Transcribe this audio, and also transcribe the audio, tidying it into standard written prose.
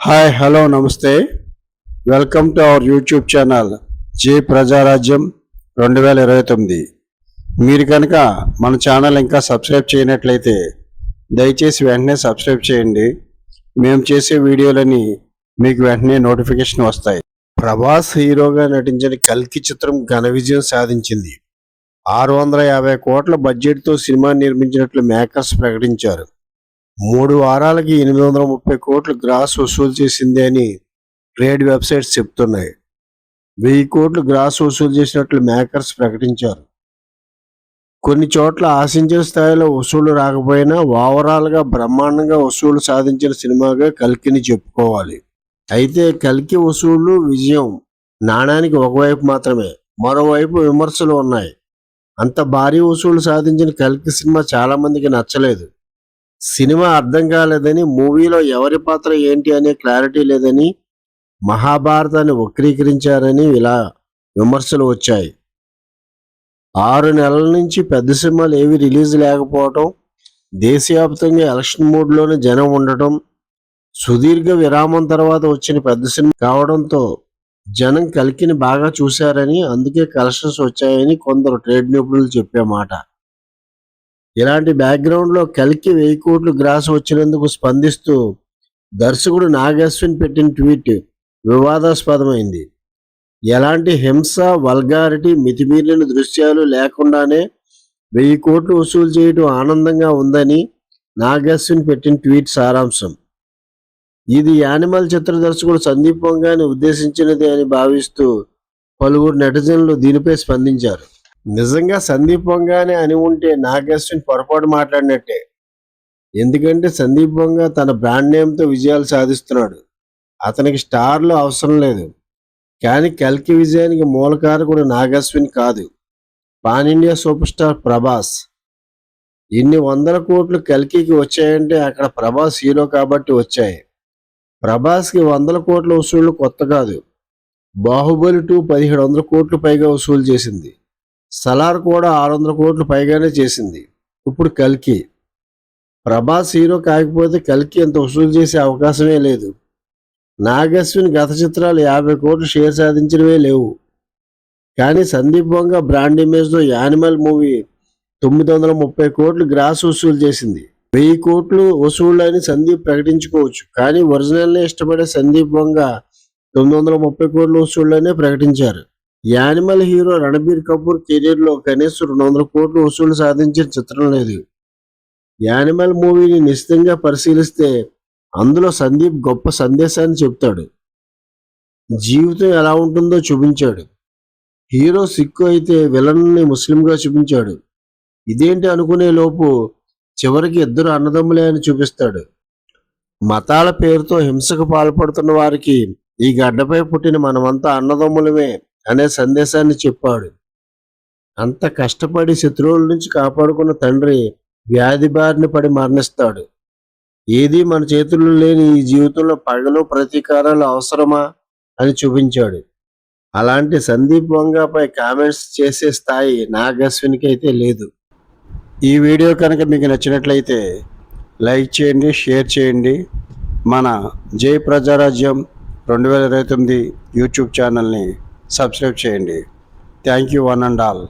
Hi hello నమస్తే. Welcome to our YouTube channel జై ప్రజారాజ్యం 2029. మీరు కనుక మన ఛానల్ ఇంకా సబ్స్క్రైబ్ చేయనట్లయితే దయచేసి వెంటనే సబ్స్క్రైబ్ చేయండి. మేము చేసే వీడియోలని మీకు వెంటనే నోటిఫికేషన్ వస్తాయి. ప్రభాస్ హీరోగా నటించిన కల్కి చిత్రం ఘన విజయం సాధించింది. 650 కోట్ల బడ్జెట్తో సినిమా నిర్మించినట్లు మేకర్స్ ప్రకటించారు. 3 వారాలకి 830 కోట్లు గ్రాస్ వసూలు చేసింది అని ట్రేడ్ వెబ్సైట్స్ చెప్తున్నాయి. 1000 కోట్లు గ్రాస్ వసూలు చేసినట్లు మేకర్స్ ప్రకటించారు. కొన్ని చోట్ల ఆశించిన స్థాయిలో వసూలు రాకపోయినా ఓవరాల్గా బ్రహ్మాండంగా వసూలు సాధించిన సినిమాగా కల్కిని చెప్పుకోవాలి. అయితే కల్కి వసూళ్లు విజయం నాణానికి ఒకవైపు మాత్రమే, మరోవైపు విమర్శలు ఉన్నాయి. అంత భారీ వసూలు సాధించిన కల్కి సినిమా చాలా మందికి నచ్చలేదు. సినిమా అర్థం కాలేదని, మూవీలో ఎవరి పాత్ర ఏంటి అనే క్లారిటీ లేదని, మహాభారతాన్ని వక్రీకరించారని ఇలా విమర్శలు వచ్చాయి. 6 నెలల నుంచి పెద్ద సినిమాలు ఏవి రిలీజ్ లేకపోవటం, దేశవ్యాప్తంగా ఎలక్షన్ మూడ్లోనే జనం ఉండటం, సుదీర్ఘ విరామం తర్వాత వచ్చిన పెద్ద సినిమా కావడంతో జనం కల్కిని బాగా చూశారని, అందుకే కలెక్షన్స్ వచ్చాయని కొందరు ట్రేడ్ నిపుణులు చెప్పే మాట. ఇలాంటి బ్యాక్గ్రౌండ్లో కల్కి 1000 కోట్లు గ్రాస్ వచ్చినందుకు స్పందిస్తూ దర్శకుడు నాగ్ అశ్విన్ పెట్టిన ట్వీట్ వివాదాస్పదమైంది. ఎలాంటి హింస, వల్గారిటీ, మితిమీరిన దృశ్యాలు లేకుండానే 1000 కోట్లు వసూలు చేయడం ఆనందంగా ఉందని నాగ్ అశ్విన్ పెట్టిన ట్వీట్ సారాంశం. ఇది యానిమల్ చిత్ర దర్శకుడు సందీప్ వంగాని ఉద్దేశించినది అని భావిస్తూ పలువురు నెటిజన్లు దీనిపై స్పందించారు. నిజంగా సందీప్ వంగానే అని ఉంటే నాగ్ అశ్విన్ పొరపాటు మాట్లాడినట్టే. ఎందుకంటే సందీప్ వంగా తన బ్రాండ్ నేమ్తో విజయాలు సాధిస్తున్నాడు. అతనికి స్టార్లు అవసరం లేదు. కానీ కల్కి విజయానికి మూలకారకుడు నాగ్ అశ్విన్ కాదు, pan India super star Prabhas. ఇన్ని 100 కోట్లు కల్కికి వచ్చాయంటే అక్కడ ప్రభాస్ హీరో కాబట్టి వచ్చాయి. ప్రభాస్కి 100 కోట్ల వసూళ్లు కొత్త కాదు. బాహుబలి 2 1700 కోట్లు పైగా వసూలు చేసింది. సలార్ కూడా 600 కోట్లు పైగానే చేసింది. ఇప్పుడు కల్కి. ప్రభాస్ హీరో కాకపోతే కల్కి ఎంత వసూలు చేసే అవకాశమే లేదు. నాగ్ అశ్విన్ గత చిత్రాలు 50 కోట్లు షేర్ సాధించినవే లేవు. కానీ సందీప్ వంగా బ్రాండ్ ఇమేజ్తో యానిమల్ మూవీ 930 కోట్లు గ్రాస్ వసూలు చేసింది. 1000 కోట్లు వసూళ్ళు అని సందీప్ ప్రకటించుకోవచ్చు, కానీ ఒరిజినల్నే ఇష్టపడే సందీప్ వంగా 930 కోట్ల వసూళ్ళనే ప్రకటించారు. యానిమల్ హీరో రణబీర్ కపూర్ కెరీర్లో కనీసం 200 కోట్లు వసూలు సాధించిన చిత్రం లేదు. యానిమల్ మూవీని నిశ్చితంగా పరిశీలిస్తే అందులో సందీప్ గొప్ప సందేశాన్ని చెప్తాడు. జీవితం ఎలా ఉంటుందో చూపించాడు. హీరో సిక్కు అయితే విలన్ని ముస్లింగా చూపించాడు. ఇదేంటి అనుకునే లోపు చివరికి ఇద్దరు అన్నదమ్ములే అని చూపిస్తాడు. మతాల పేరుతో హింసకు పాల్పడుతున్న వారికి ఈ గడ్డపై పుట్టిన మనమంతా అన్నదమ్ములమే అనే సందేశాన్ని చెప్పాడు. అంత కష్టపడి శత్రువుల నుంచి కాపాడుకున్న తండ్రి వ్యాధి బారిన పడి మరణిస్తాడు. ఏది మన చేతుల్లో లేని ఈ జీవితంలో పగలు, ప్రతీకారాలు అవసరమా అని చూపించాడు. అలాంటి సందీప్ వంగాపై కామెంట్స్ చేసే స్థాయి నాగ్ అశ్విన్కి అయితే లేదు. ఈ వీడియో కనుక మీకు నచ్చినట్లయితే లైక్ చేయండి, షేర్ చేయండి. మన జై ప్రజారాజ్యం 2029 యూట్యూబ్ ఛానల్ని సబ్స్క్రైబ్ చేయండి. Thank you one and all.